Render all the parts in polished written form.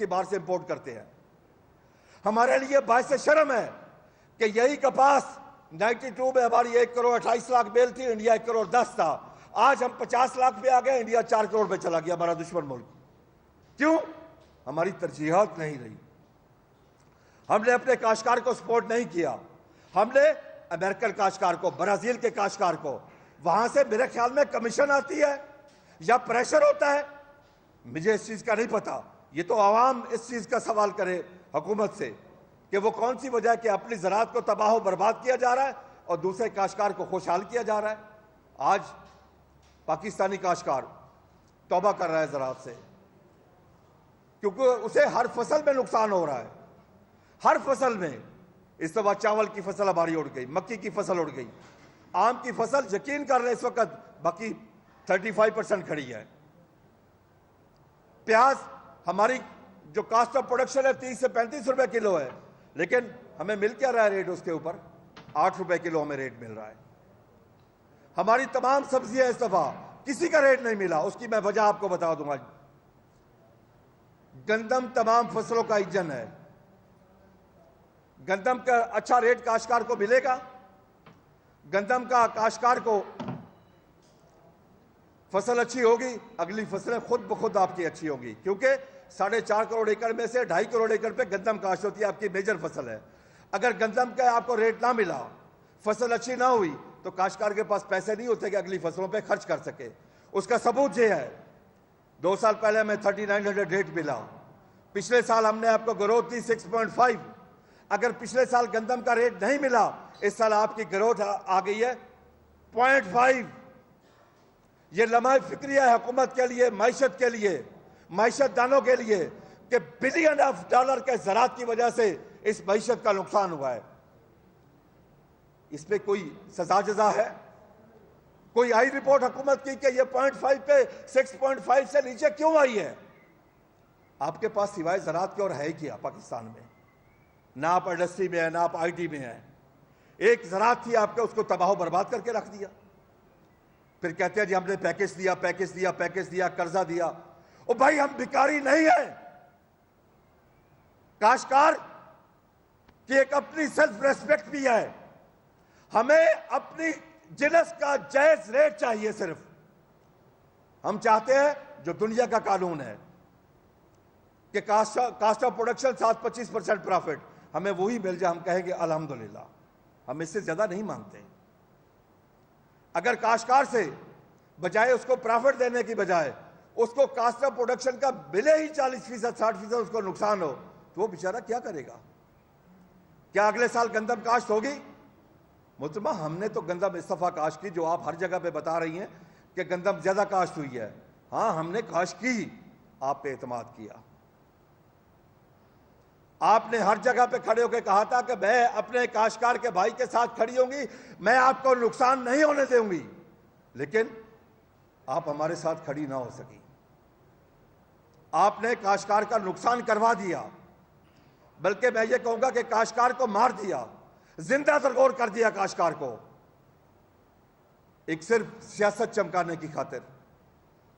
کی باہر سے امپورٹ کرتے ہیں. ہمارے لیے باعث شرم ہے کہ یہی کپاس 92 میں ہماری 1 کروڑ 28 لاکھ بیل تھی, انڈیا 1 کروڑ 10 تھا. آج ہم 50 لاکھ پہ آ گئے, انڈیا 4 کروڑ پہ چلا گیا, ہمارا دشمن ملک. کیوں؟ ہماری ترجیحات نہیں رہی. ہم نے اپنے کاشتکار کو سپورٹ نہیں کیا. ہم نے امریکن کاشتکار کو, برازیل کے کاشتکار کو, وہاں سے میرے خیال میں کمیشن آتی ہے یا پریشر ہوتا ہے, مجھے اس چیز کا نہیں پتا. یہ تو عوام اس چیز کا سوال کرے حکومت سے کہ وہ کون سی وجہ ہے کہ اپنی زراعت کو تباہ و برباد کیا جا رہا ہے اور دوسرے کاشتکار کو خوشحال کیا جا رہا ہے. آج پاکستانی کاشتکار توبہ کر رہا ہے زراعت سے, کیونکہ اسے ہر فصل میں نقصان ہو رہا ہے. ہر فصل میں. اس دفعہ چاول کی فصل ہماری اڑ گئی, مکی کی فصل اڑ گئی, آم کی فصل یقین کر رہے اس وقت باقی 35% کھڑی ہے. پیاز ہماری جو کاسٹ آف پروڈکشن ہے 30 سے 35 روپے کلو ہے, لیکن ہمیں مل کیا رہا ہے ریٹ اس کے اوپر؟ 8 روپے کلو ہمیں ریٹ مل رہا ہے. ہماری تمام سبزیاں اس دفعہ کسی کا ریٹ نہیں ملا. اس کی میں وجہ آپ کو بتا دوں گا. گندم تمام فصلوں کا انجن ہے. گندم کا اچھا ریٹ کاشتکار کو ملے گا. گندم کا کاشتکار کو فصل اچھی ہوگی, اگلی فصلیں خود بخود آپ کی اچھی ہوگی, کیونکہ 4.5 کروڑ ایکڑ میں سے 2.5 کروڑ ایکڑ پہ گندم کاشت ہوتی ہے, آپ کی میجر فصل ہے. اگر گندم کا آپ کو ریٹ نہ ملا, فصل اچھی نہ ہوئی, تو کاشتکار کے پاس پیسے نہیں ہوتے کہ اگلی فصلوں پہ خرچ کر سکے. اس کا ثبوت یہ ہے, 2 سال پہلے ہمیں 3900 ریٹ ملا. پچھلے سال ہم نے آپ کو گروتھ دی 6.5. اگر پچھلے سال گندم کا ریٹ نہیں ملا, اس سال آپ کی گروتھ آ گئی ہے 0.5. یہ لمحہ فکری ہے حکومت کے لیے, معیشت کے لیے, معیشت دانوں کے لیے, کہ بلین آف ڈالر کے زراعت کی وجہ سے اس معیشت کا نقصان ہوا ہے. اس پہ کوئی سزا جزا ہے؟ کوئی آئی رپورٹ حکومت کی کہ یہ 0.5 پہ 6.5 سے نیچے کیوں آئی ہے؟ آپ کے پاس سوائے زراعت کے اور ہے کیا پاکستان میں؟ نہ آپ انڈسٹری میں ہیں, نہ آپ آئی ٹی میں ہیں. ایک زراعت تھی آپ کے, اس کو تباہ و برباد کر کے رکھ دیا. پھر کہتے ہیں جی ہم نے پیکج دیا, پیکج دیا, پیکج دیا, قرضہ دیا. او بھائی ہم بھکاری نہیں ہیں. کاشتکار کی ایک اپنی سیلف ریسپیکٹ بھی ہے. ہمیں اپنی جنس کا جائز ریٹ چاہیے. صرف ہم چاہتے ہیں جو دنیا کا قانون ہے کہ کاسٹ آف پروڈکشن 7-25% پرافٹ, ہمیں وہی مل جائے, ہم کہیں گے الحمدللہ. ہم اس سے زیادہ نہیں مانگتے. اگر کاشتکار سے بجائے اس کو پرافٹ دینے کی بجائے اس کو کاسٹ آف پروڈکشن کا ملے ہی 40%, 60% اس کو نقصان ہو, تو وہ بیچارہ کیا کرے گا؟ کیا اگلے سال گندم کاشت ہوگی؟ محترمہ, ہم نے تو گندم اس دفعہ کاشت کی, جو آپ ہر جگہ پہ بتا رہی ہیں کہ گندم زیادہ کاشت ہوئی ہے. ہاں ہم نے کاشت کی, آپ پہ اعتماد کیا. آپ نے ہر جگہ پہ کھڑے ہو کے کہا تھا کہ میں اپنے کاشتکار کے بھائی کے ساتھ کھڑی ہوں گی, میں آپ کو نقصان نہیں ہونے دوں گی. لیکن آپ ہمارے ساتھ کھڑی نہ ہو سکی. آپ نے کاشتکار کا نقصان کروا دیا, بلکہ میں یہ کہوں گا کہ کاشتکار کو مار دیا, زندہ درگور کر دیا کاشتکار کو, ایک صرف سیاست چمکانے کی خاطر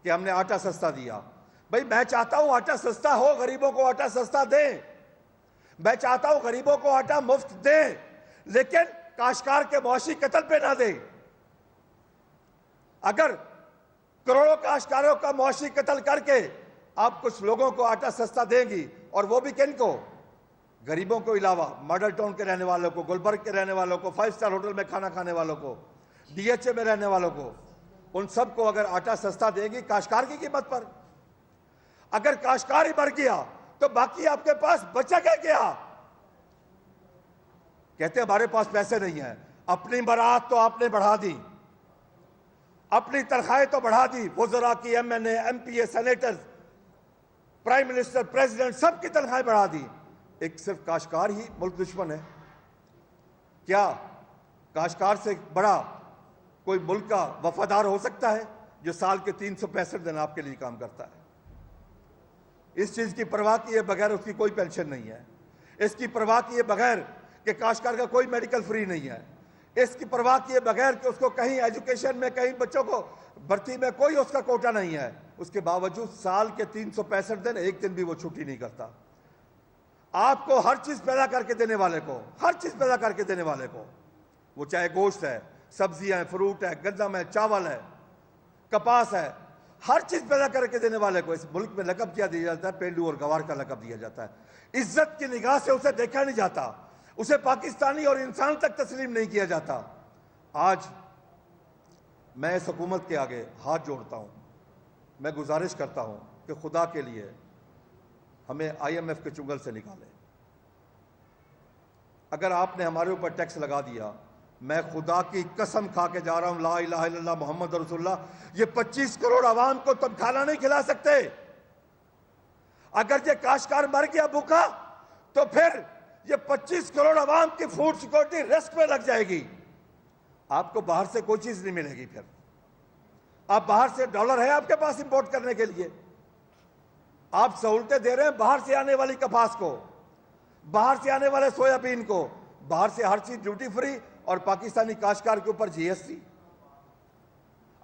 کہ ہم نے آٹا سستا دیا. بھائی میں چاہتا ہوں آٹا سستا ہو, غریبوں کو آٹا سستا دیں. میں چاہتا ہوں غریبوں کو آٹا مفت دیں, لیکن کاشتکار کے معاشی قتل پہ نہ دیں. اگر کروڑوں کاشتکاروں کا معاشی قتل کر کے آپ کچھ لوگوں کو آٹا سستا دیں گی, اور وہ بھی کن کو؟ غریبوں کو علاوہ ماڈل ٹاؤن کے رہنے والوں کو, گلبرگ کے رہنے والوں کو, 5 اسٹار ہوٹل میں کھانا کھانے والوں کو, ڈی ایچ اے میں رہنے والوں کو, ان سب کو اگر آٹا سستا دیں گی کاشتکار کی قیمت پر, اگر کاشتکار ہی مر گیا تو باقی آپ کے پاس بچا کیا؟ کہتے ہیں ہمارے پاس پیسے نہیں ہیں. اپنی برات تو آپ نے بڑھا دی, اپنی تنخواہیں تو بڑھا دی, وزراء کی, ایم این اے, ایم پی اے, سینیٹر, پرائم منسٹر, پریزیڈنٹ, سب کی تنخواہیں بڑھا دی. ایک صرف کاشتکار ہی ملک دشمن ہے کیا؟ کاشتکار سے بڑا کوئی ملک کا وفادار ہو سکتا ہے جو سال کے 365 دن آپ کے لیے کام کرتا ہے؟ اس چیز کی پرواہ کیے بغیر اس کی کوئی پینشن نہیں ہے, اس کی پرواہ کیے بغیر کہ کاشتکار کا کوئی میڈیکل فری نہیں ہے, اس کی پرواہ کیے بغیر کہ اس کو کہیں ایجوکیشن میں، کہیں بچوں کو بھرتی میں کوئی اس کا کوٹا نہیں ہے، اس کے باوجود سال کے 365 دن ایک دن بھی وہ چھٹی نہیں کرتا. آپ کو ہر چیز پیدا کر کے دینے والے کو، ہر چیز پیدا کر کے دینے والے کو، وہ چاہے گوشت ہے، سبزیاں ہیں، فروٹ ہے، گندم ہے، چاول ہے، کپاس ہے، ہر چیز پیدا کر کے دینے والے کو اس ملک میں لقب کیا دیا جاتا ہے؟ پینڈو اور گوار کا لقب دیا جاتا ہے. عزت کی نگاہ سے اسے دیکھا نہیں جاتا، اسے پاکستانی اور انسان تک تسلیم نہیں کیا جاتا. آج میں اس حکومت کے آگے ہاتھ جوڑتا ہوں، میں گزارش کرتا ہوں کہ خدا کے لیے ہمیں IMF کے چنگل سے نکالے. اگر آپ نے ہمارے اوپر ٹیکس لگا دیا، میں خدا کی قسم کھا کے جا رہا ہوں، لا الہ الا اللہ محمد رسول اللہ، یہ 25 کروڑ عوام کو تم کھانا نہیں کھلا سکتے. اگر یہ کاشتکار مر گیا بھوکا تو پھر یہ 25 کروڑ عوام کی فوڈ سیکورٹی رسک میں لگ جائے گی. آپ کو باہر سے کوئی چیز نہیں ملے گی. پھر آپ باہر سے ڈالر ہے آپ کے پاس امپورٹ کرنے کے لیے، آپ سہولتیں دے رہے ہیں باہر سے آنے والی کپاس کو، باہر سے آنے والے سویابین کو، باہر سے ہر چیز ڈیوٹی فری، اور پاکستانی کاشتکار کے اوپر GST.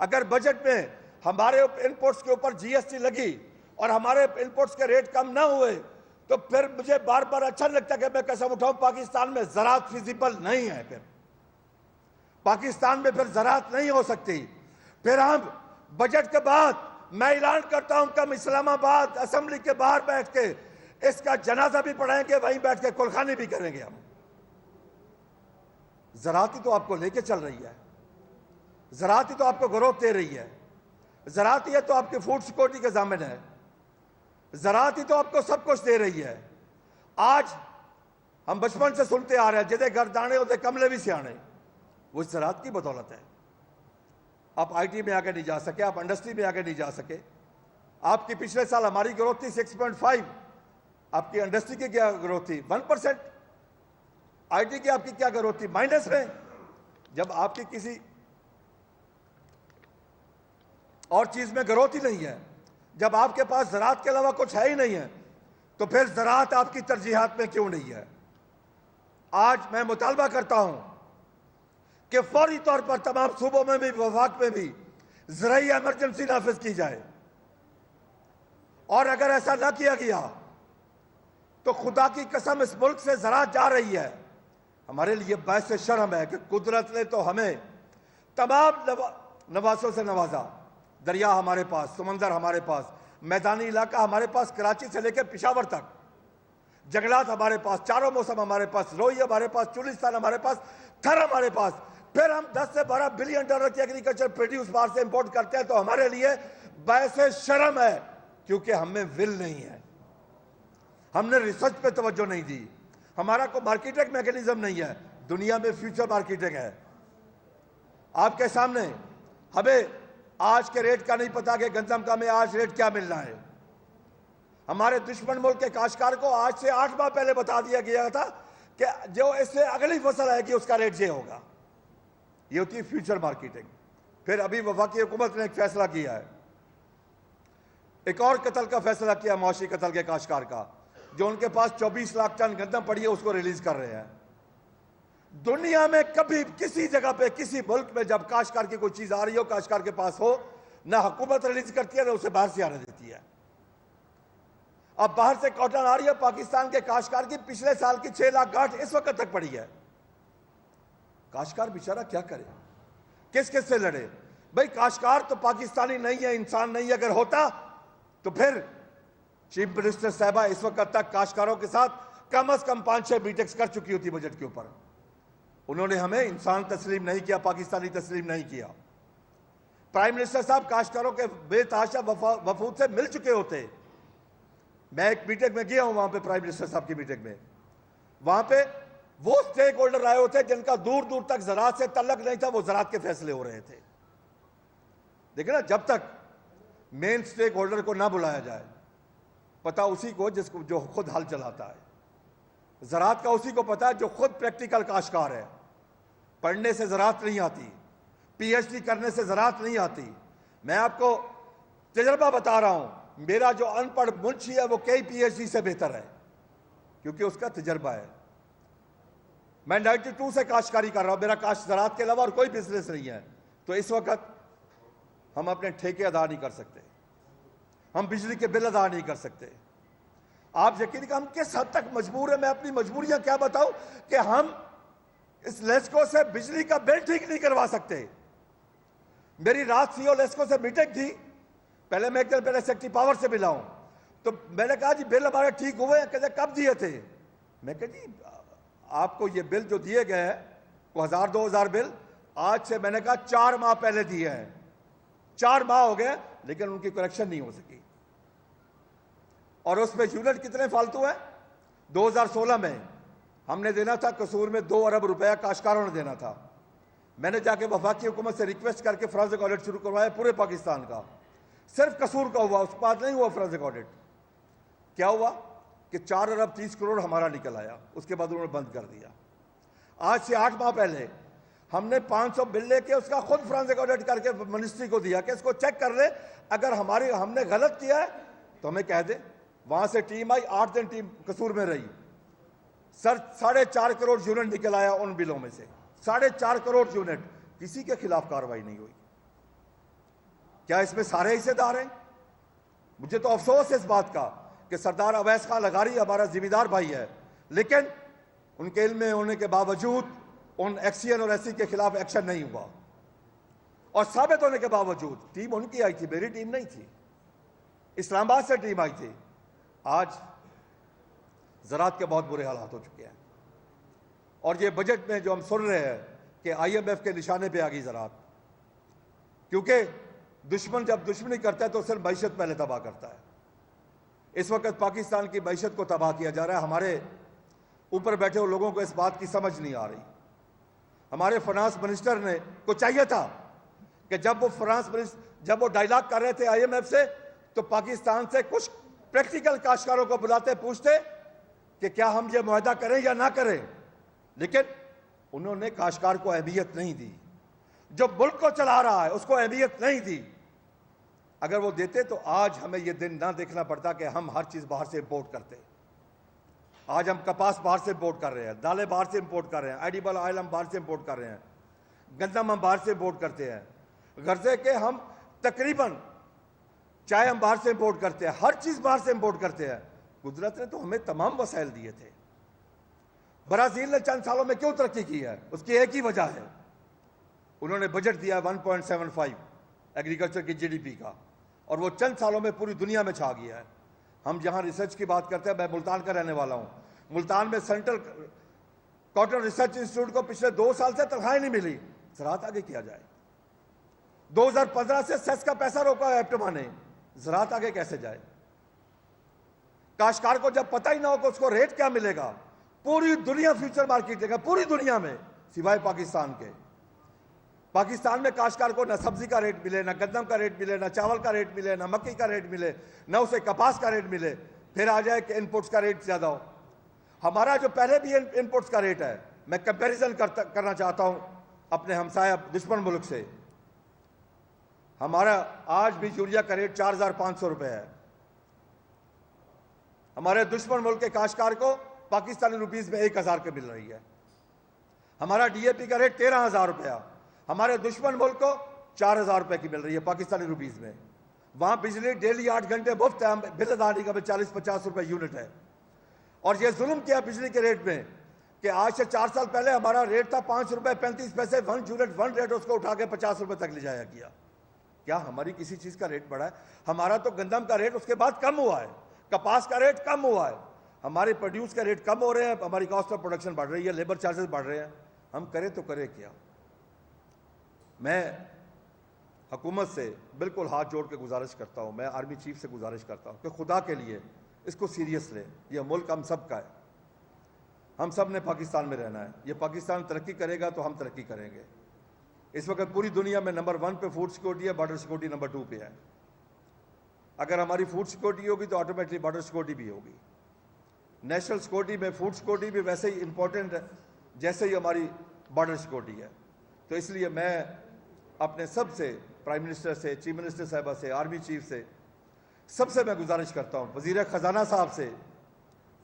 اگر بجٹ میں ہمارے انپورٹس کے اوپر GST لگی اور ہمارے انپورٹس کے ریٹ کم نہ ہوئے تو پھر مجھے بار بار اچھا لگتا ہے کہ میں قسم اٹھاؤں پاکستان میں زراعت فیزیبل نہیں ہے. پھر پاکستان میں پھر زراعت نہیں ہو سکتی. پھر ہم بجٹ کے بعد میں اعلان کرتا ہوں کہ ہم اسلام آباد اسمبلی کے باہر بیٹھ کے اس کا جنازہ بھی پڑھائیں گے، وہیں بیٹھ کے کلخانی بھی کریں گے. ہم زراعت ہی تو آپ کو لے کے چل رہی ہے، زراعت ہی تو آپ کو گروتھ دے رہی ہے، زراعت ہی تو آپ کی فوڈ سیکورٹی کے ضامن ہے، زراعت ہی تو آپ کو سب کچھ دے رہی ہے. آج ہم بچپن سے سنتے آ رہے ہیں جدے گردانے ہوتے کملے بھی سیانے، وہ زراعت کی بدولت ہے. آپ IT میں آگے نہیں جا سکے، آپ انڈسٹری میں آگے نہیں جا سکے. آپ کی پچھلے سال ہماری گروتھ تھی 6.5، آپ کی انڈسٹری کی کیا گروتھ تھی؟ 1%. IT کی آپ کی کیا گروتھ تھی؟ مائنس میں. جب آپ کی کسی اور چیز میں گروتھ ہی نہیں ہے، جب آپ کے پاس زراعت کے علاوہ کچھ ہے ہی نہیں ہے، تو پھر زراعت آپ کی ترجیحات میں کیوں نہیں ہے؟ آج میں مطالبہ کرتا ہوں کہ فوری طور پر تمام صوبوں میں بھی، وفاق میں بھی زرعی ایمرجنسی نافذ کی جائے. اور اگر ایسا نہ کیا گیا تو خدا کی قسم اس ملک سے زراعت جا رہی ہے. ہمارے لیے باعث شرم ہے کہ قدرت نے تو ہمیں تمام نوازوں سے نوازا. دریا ہمارے پاس، سمندر ہمارے پاس، میدانی علاقہ ہمارے پاس کراچی سے لے کے پشاور تک، جنگلات ہمارے پاس، چاروں موسم ہمارے پاس، روئی ہمارے پاس، چولستان ہمارے پاس، تھر ہمارے پاس. پھر ہم 10 سے 12 بلین ڈالر کی ایگریکلچر پروڈیوس باہر سے امپورٹ کرتے ہیں. تو ہمارے لیے باعث شرم ہے، کیونکہ ہم میں ول نہیں ہے. ہم نے ریسرچ پہ توجہ نہیں دی، ہمارا کوئی مارکیٹنگ میکینزم نہیں ہے. دنیا میں فیوچر مارکیٹنگ ہے. آپ کے سامنے ہمیں آج کے ریٹ کا نہیں پتا کہ گندم کا میں آج ریٹ کیا ملنا ہے. ہمارے دشمن ملک کے کاشتکار کو آج سے 8 ماہ پہلے بتا دیا گیا تھا کہ جو اس سے اگلی فصل آئے گی اس کا ریٹ یہ ہوگا. یہ ہوتی ہے فیوچر مارکیٹنگ. پھر ابھی وفاقی حکومت نے ایک فیصلہ کیا ہے، ایک اور قتل کا فیصلہ کیا، معاشی قتل کے کاشتکار کا. جو ان کے پاس 24 لاکھ ٹن گندم پڑی ہے اس کو ریلیز کر رہے ہیں. دنیا میں کبھی کسی جگہ پہ کسی ملک میں جب کاشتکار کی کوئی چیز آ رہی ہو، کاشتکار کے پاس ہو، نہ حکومت ریلیز کرتی ہے نہ اسے باہر سے آنے دیتی ہے. اب باہر سے کاٹن آ رہی ہے، پاکستان کے کاشتکار کی پچھلے سال کی 6 لاکھ گاٹھ اس وقت تک پڑی ہے. کاشتکار بیچارہ کیا کرے، کس کس سے لڑے؟ بھئی کاشتکار تو پاکستانی نہیں ہے، انسان نہیں ہے. اگر ہوتا تو پھر چیف منسٹر صاحبہ اس وقت تک کاشتکاروں کے ساتھ کم از کم 5-6 میٹنگز کر چکی ہوتی بجٹ کے اوپر. انہوں نے ہمیں انسان تسلیم نہیں کیا، پاکستانی تسلیم نہیں کیا. پرائم منسٹر صاحب کاشتکاروں کے بے تحاشا وفود سے مل چکے ہوتے. میں ایک میٹنگ میں گیا ہوں وہاں پہ، پرائم منسٹر صاحب کی میٹنگ میں. وہاں پہ وہ سٹیک ہولڈر آئے ہوتے جن کا دور دور تک زراعت سے تعلق نہیں تھا، وہ زراعت کے فیصلے ہو رہے تھے. دیکھیں نا، جب تک مین سٹیک ہولڈر کو نہ بلایا جائے، پتہ اسی کو جو خود ہل چلاتا ہے. زراعت کا اسی کو پتہ ہے جو خود پریکٹیکل کاشتکار ہے. پڑھنے سے زراعت نہیں آتی، PhD کرنے سے زراعت نہیں آتی. میں آپ کو تجربہ بتا رہا ہوں، میرا جو ان پڑھ منشی ہے وہ کئی PhD سے بہتر ہے، کیونکہ اس کا تجربہ ہے. میں 92 سے کاشتکاری کر رہا ہوں, میرا کاشت زراعت کے علاوہ اور کوئی بزنس نہیں ہے. تو اس وقت ہم اپنے ٹھیکے ادا نہیں کر سکتے, ہم بجلی کے بل ادا نہیں کر سکتے. آپ یقین کہ ہم کس حد تک مجبور ہیں, میں اپنی مجبوریاں کیا بتاؤں کہ ہم اس لیسکو سے بجلی کا بل ٹھیک نہیں کروا سکتے. میری رات سی او لیسکو سے میٹنگ تھی, پہلے میں ایک دن پہلے سیکٹری پاور سے ملا ہوں, تو میں نے کہا جی بل ہمارے ٹھیک ہوئے ہیں, کہتے کب دیے تھے؟ میں کہا جی آپ کو یہ بل جو دیے گئے ہیں وہ 1000-2000 بل آج سے میں نے کہا 4 ماہ پہلے دیے ہیں, 4 ماہ ہو گئے لیکن ان کی کریکشن نہیں ہو سکی. اور اس میں یونٹ کتنے فالتو ہیں؟ 2016 میں ہم نے دینا تھا قصور میں 2 ارب روپیہ کاشتکاروں نے دینا تھا. میں نے جا کے وفاقی حکومت سے ریکویسٹ کر کے فرانزک آڈٹ شروع کروایا پورے پاکستان کا, صرف قصور کا ہوا, اس کے بعد نہیں ہوا فرانزک آڈٹ. کیا ہوا کہ 4 ارب 30 کروڑ ہمارا نکل آیا, اس کے بعد انہوں نے بند کر دیا. آج سے 8 ماہ پہلے ہم نے 500 بل لے کے اس کا خود فرانزک آڈٹ کر کے منسٹری کو دیا کہ اس کو چیک کر لے, اگر ہم نے غلط کیا ہے تو ہمیں کہہ دیں. وہاں سے ٹیم آئی, 8 دن ٹیم قصور میں رہی. سر 4.5 کروڑ یونٹ نکل آیا ان بلوں میں سے, 4.5 کروڑ یونٹ, کسی کے خلاف کارروائی نہیں ہوئی. کیا اس میں سارے حصے دار ہیں؟ مجھے تو افسوس ہے اس بات کا کہ سردار اویس خان لغاری ہمارا ذمہ دار بھائی ہے, لیکن ان کے علم میں ہونے کے باوجود ان ایکسی این اور ایسی کے خلاف ایکشن نہیں ہوا. اور ثابت ہونے کے باوجود ٹیم ان کی آئی تھی, میری ٹیم نہیں تھی, اسلام آباد سے ٹیم آئی تھی. آج زراعت کے بہت برے حالات ہو چکے ہیں, اور یہ بجٹ میں جو ہم سن رہے ہیں کہ آئی ایم ایف کے نشانے پہ آ گئی زراعت, کیونکہ دشمن جب دشمنی کرتا ہے تو صرف معیشت پہلے تباہ کرتا ہے. اس وقت پاکستان کی معیشت کو تباہ کیا جا رہا ہے. ہمارے اوپر بیٹھے ہوئے لوگوں کو اس بات کی سمجھ نہیں آ رہی. ہمارے فنانس منسٹر نے کو چاہیے تھا کہ جب وہ ڈائلاگ کر رہے تھے آئی ایم ایف سے, تو پاکستان سے کچھ پریکٹیکل کاشتکاروں کو بلاتے پوچھتے کہ کیا ہم یہ معاہدہ کریں یا نہ کریں, لیکن انہوں نے کاشتکار کو اہمیت نہیں دی. جو ملک کو چلا رہا ہے اس کو اہمیت نہیں دی. اگر وہ دیتے تو آج ہمیں یہ دن نہ دیکھنا پڑتا کہ ہم ہر چیز باہر سے امپورٹ کرتے. آج ہم کپاس باہر سے امپورٹ کر رہے ہیں, دالیں باہر سے امپورٹ کر رہے ہیں, ایڈیبل آئل ہم باہر سے امپورٹ کر رہے ہیں, گندم ہم باہر سے امپورٹ کرتے ہیں, غرضے کہ ہم تقریباً چائے ہم باہر سے امپورٹ کرتے ہیں, ہر چیز باہر سے امپورٹ کرتے ہیں. قدرت نے تو ہمیں تمام وسائل دیے تھے. برازیل نے چند سالوں میں کیوں ترقی کی ہے؟ اس کی ایک ہی وجہ ہے, انہوں نے بجٹ دیا 1.75 ایگریکلچر کی جی ڈی پی کا, اور وہ چند سالوں میں پوری دنیا میں چھا گیا ہے. ہم جہاں ریسرچ کی بات کرتے ہیں, میں ملتان کا رہنے والا ہوں, ملتان میں سینٹرل کاٹن ریسرچ انسٹیٹیوٹ کو پچھلے 2 سال سے تنخواہیں نہیں ملی. زراعت آگے کیا جائے؟ 2015 سے سیس کا پیسہ روکا ہے ایپٹما نے, زراعت آگے کیسے جائے؟ کاشتکار کو جب پتہ ہی نہ ہو کہ اس کو ریٹ کیا ملے گا, پوری دنیا فیوچر مارکیٹ دے گا, پوری دنیا میں سوائے پاکستان کے. پاکستان میں کاشتکار کو نہ سبزی کا ریٹ ملے, نہ گندم کا ریٹ ملے, نہ چاول کا ریٹ ملے, نہ مکئی کا ریٹ ملے, نہ اسے کپاس کا ریٹ ملے, پھر آ جائے کہ انپوٹس کا ریٹ زیادہ ہو. ہمارا جو پہلے بھی انپوٹس کا ریٹ ہے, میں کمپیریزن کرنا چاہتا ہوں اپنے ہمسایہ دشمن ملک سے. ہمارا آج بھی یوریا کا ریٹ 4500 روپے ہے. ہمارے دشمن ملک کے کاشتکار کو پاکستانی روپیز میں 1000 کے مل رہی ہے. ہمارا ڈی اے پی کا ریٹ 13000 روپیہ, ہمارے دشمن ملک کو 4000 روپے کی مل رہی ہے پاکستانی روپیز میں. وہاں بجلی ڈیلی 8 گھنٹے مفت ہے, بل ادا نہیں کا 40-50 روپے یونٹ ہے. اور یہ ظلم کیا بجلی کے ریٹ میں کہ آج سے 4 سال پہلے ہمارا ریٹ تھا 5 روپے 35 پیسے 1 یونٹ 1 ریٹ, اس کو اٹھا کے 50 روپے تک لے جایا گیا. کیا ہماری کسی چیز کا ریٹ بڑھا ہے؟ ہمارا تو گندم کا ریٹ اس کے بعد کم ہوا ہے, کپاس کا ریٹ کم ہوا ہے, ہمارے پروڈیوس کا ریٹ کم ہو رہے ہیں, ہماری کاسٹ آف پروڈکشن بڑھ رہی ہے, لیبر چارجز بڑھ رہے ہیں. ہم کریں تو کریں کیا؟ میں حکومت سے بالکل ہاتھ جوڑ کے گزارش کرتا ہوں, میں آرمی چیف سے گزارش کرتا ہوں کہ خدا کے لیے اس کو سیریس لیں. یہ ملک ہم سب کا ہے, ہم سب نے پاکستان میں رہنا ہے. یہ پاکستان ترقی کرے گا تو ہم ترقی کریں گے. اس وقت پوری دنیا میں نمبر 1 پہ فوڈ سیکورٹی ہے, بارڈر سیکورٹی نمبر 2 پہ ہے. اگر ہماری فوڈ سیکورٹی ہوگی تو آٹومیٹکلی بارڈر سیکورٹی بھی ہوگی. نیشنل سیکورٹی میں فوڈ سیکورٹی بھی ویسے ہی امپورٹنٹ ہے جیسے ہی ہماری بارڈر سیکورٹی ہے. تو اس لیے میں اپنے سب سے, پرائم منسٹر سے, چیف منسٹر صاحبہ سے, آرمی چیف سے, سب سے میں گزارش کرتا ہوں, وزیر خزانہ صاحب سے,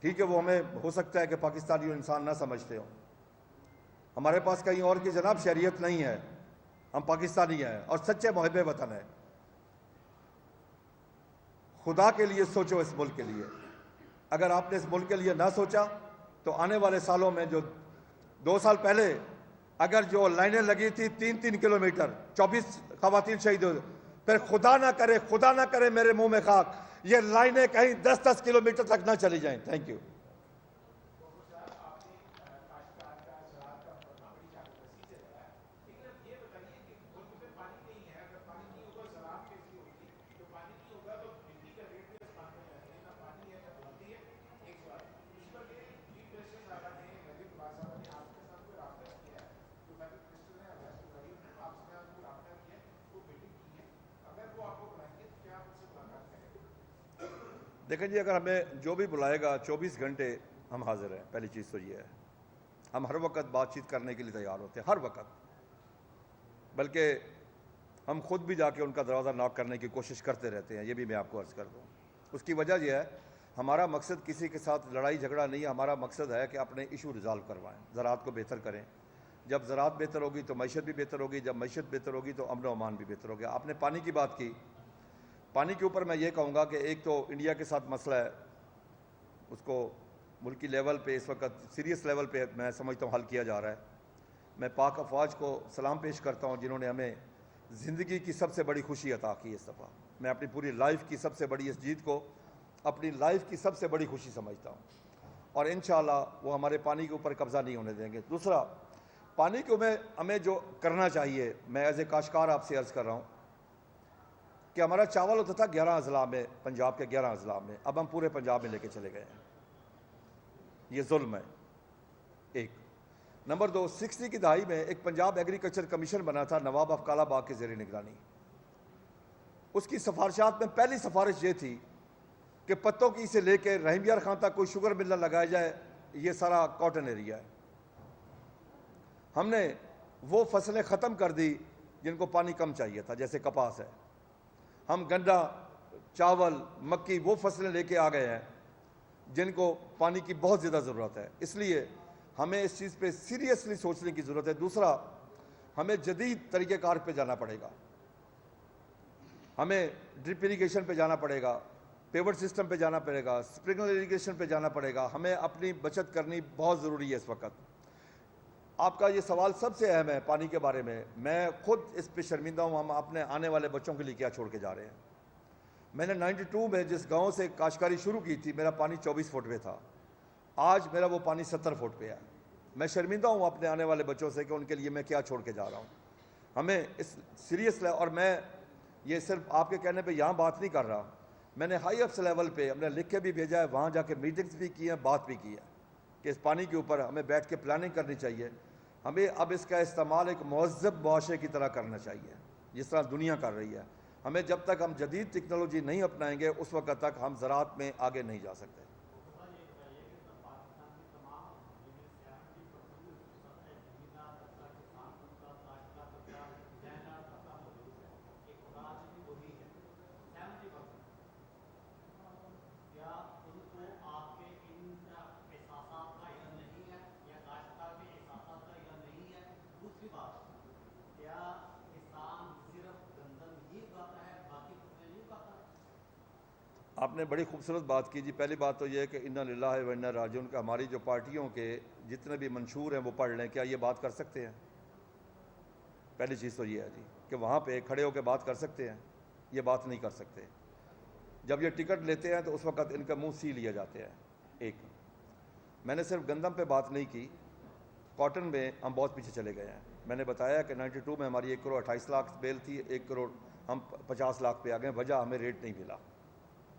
ٹھیک ہے وہ ہمیں ہو سکتا ہے کہ پاکستانی انسان نہ سمجھتے ہوں, ہمارے پاس کہیں اور کی جناب شہریت نہیں ہے، ہم پاکستانی ہیں اور سچے محب وطن ہیں۔ خدا کے لیے سوچو اس ملک کے لیے۔ اگر آپ نے اس ملک کے لیے نہ سوچا تو آنے والے سالوں میں، جو 2 سال پہلے اگر جو لائنیں لگی تھی 3 کلومیٹر، 24 خواتین شہید ہوئی، پھر خدا نہ کرے میرے منہ میں خاک، یہ لائنیں کہیں 10 کلومیٹر تک نہ چلی جائیں۔ Thank you. دیکھیں جی، اگر ہمیں جو بھی بلائے گا 24 گھنٹے ہم حاضر ہیں۔ پہلی چیز تو یہ ہے، ہم ہر وقت بات چیت کرنے کے لیے تیار ہوتے ہیں، ہر وقت، بلکہ ہم خود بھی جا کے ان کا دروازہ ناک کرنے کی کوشش کرتے رہتے ہیں۔ یہ بھی میں آپ کو عرض کر دوں، اس کی وجہ یہ ہے، ہمارا مقصد کسی کے ساتھ لڑائی جھگڑا نہیں ہے، ہمارا مقصد ہے کہ اپنے ایشو ریزالو کروائیں، زراعت کو بہتر کریں۔ جب زراعت بہتر ہوگی تو معیشت بھی بہتر ہوگی، جب معیشت بہتر ہوگی تو امن و امان بھی بہتر ہوگا۔ آپ نے پانی کی بات کی، پانی کے اوپر میں یہ کہوں گا کہ ایک تو انڈیا کے ساتھ مسئلہ ہے، اس کو ملکی لیول پہ اس وقت سیریس لیول پہ میں سمجھتا ہوں حل کیا جا رہا ہے۔ میں پاک افواج کو سلام پیش کرتا ہوں جنہوں نے ہمیں زندگی کی سب سے بڑی خوشی عطا کی اس دفعہ۔ میں اپنی پوری لائف کی سب سے بڑی اس جیت کو اپنی لائف کی سب سے بڑی خوشی سمجھتا ہوں، اور انشاءاللہ وہ ہمارے پانی کے اوپر قبضہ نہیں ہونے دیں گے۔ دوسرا، پانی کو ہمیں جو کرنا چاہیے، میں ایز اے کاشتکار آپ سے عرض کر رہا ہوں کہ ہمارا چاول ہوتا تھا 11 اضلاع میں، پنجاب کے 11 اضلاع میں، اب ہم پورے پنجاب میں لے کے چلے گئے ہیں۔ یہ ظلم ہے، ایک۔ نمبر 2، 60 کی دہائی میں ایک پنجاب ایگریکلچر کمیشن بنا تھا نواب افکالہ باغ کے زیر نگرانی۔ اس کی سفارشات میں پہلی سفارش یہ تھی کہ پتوں کی سے لے کے رحیم یار خان تک کوئی شوگر مل نہ لگایا جائے، یہ سارا کاٹن ایریا ہے۔ ہم نے وہ فصلیں ختم کر دی جن کو پانی کم چاہیے تھا، جیسے کپاس ہے۔ ہم گنڈا، چاول، مکی وہ فصلیں لے کے آ گئے ہیں جن کو پانی کی بہت زیادہ ضرورت ہے۔ اس لیے ہمیں اس چیز پہ سیریسلی سوچنے کی ضرورت ہے۔ دوسرا، ہمیں جدید طریقہ کار پہ جانا پڑے گا، ہمیں ڈرپ اریگیشن پہ جانا پڑے گا، پیور سسٹم پہ جانا پڑے گا، اسپرنکلر اریگیشن پہ جانا پڑے گا۔ ہمیں اپنی بچت کرنی بہت ضروری ہے اس وقت۔ آپ کا یہ سوال سب سے اہم ہے پانی کے بارے میں، میں خود اس پہ شرمندہ ہوں، ہم اپنے آنے والے بچوں کے لیے کیا چھوڑ کے جا رہے ہیں۔ میں نے 92 میں جس گاؤں سے کاشتکاری شروع کی تھی، میرا پانی 24 فٹ پہ تھا، آج میرا وہ پانی 70 فٹ پہ ہے۔ میں شرمندہ ہوں اپنے آنے والے بچوں سے کہ ان کے لیے میں کیا چھوڑ کے جا رہا ہوں۔ ہمیں اس سیریس، اور میں یہ صرف آپ کے کہنے پہ یہاں بات نہیں کر رہا، میں نے ہائی افس لیول پہ ہم نے لکھ کے بھی بھیجا ہے، وہاں جا کے میٹنگز بھی کی ہیں، بات بھی کی ہے کہ اس پانی کے اوپر ہمیں بیٹھ کے پلاننگ کرنی چاہیے۔ ہمیں اب اس کا استعمال ایک مہذب معاشرے کی طرح کرنا چاہیے، جس طرح دنیا کر رہی ہے۔ ہمیں جب تک ہم جدید ٹیکنالوجی نہیں اپنائیں گے اس وقت تک ہم زراعت میں آگے نہیں جا سکتے۔ آپ نے بڑی خوبصورت بات کی جی۔ پہلی بات تو یہ ہے کہ انا للہ و انا راجعون کا ہماری جو پارٹیوں کے جتنے بھی منشور ہیں وہ پڑھ لیں، کیا یہ بات کر سکتے ہیں؟ پہلی چیز تو یہ ہے جی کہ وہاں پہ کھڑے ہو کے بات کر سکتے ہیں، یہ بات نہیں کر سکتے۔ جب یہ ٹکٹ لیتے ہیں تو اس وقت ان کا منہ سی لیا جاتے ہیں۔ ایک، میں نے صرف گندم پہ بات نہیں کی، کاٹن میں ہم بہت پیچھے چلے گئے ہیں۔ میں نے بتایا کہ 92 میں ہماری 1 کروڑ 28 لاکھ بیل تھی، 1 کروڑ ہم 50 لاکھ پہ آ گئے، وجہ ہمیں ریٹ نہیں ملا۔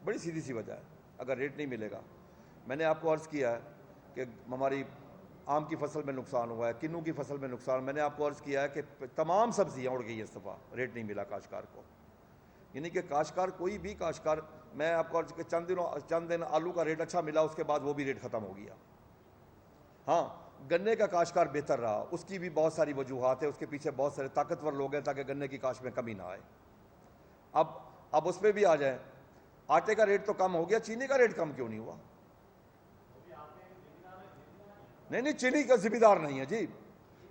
بڑی سیدھی سی وجہ ہے، اگر ریٹ نہیں ملے گا۔ میں نے آپ کو عرض کیا ہے کہ ہماری آم کی فصل میں نقصان ہوا ہے، کنو کی فصل میں نقصان، میں نے آپ کو عرض کیا ہے کہ تمام سبزیاں اڑ گئی اس دفعہ، ریٹ نہیں ملا کاشتکار کو۔ یعنی کہ کاشتکار، کوئی بھی کاشتکار، میں آپ کو عرض کہ چند دن آلو کا ریٹ اچھا ملا، اس کے بعد وہ بھی ریٹ ختم ہو گیا۔ ہاں، گنے کا کاشتکار بہتر رہا، اس کی بھی بہت ساری وجوہات ہیں، اس کے پیچھے بہت سارے طاقتور لوگ ہیں تاکہ گنے کی کاشت میں کمی نہ آئے۔ اب اس پہ بھی آ جائیں، آٹے کا ریٹ تو کم ہو گیا، چینی کا ریٹ کم کیوں نہیں ہوا؟ نہیں، چینی کا ذمہ دار نہیں ہے جی،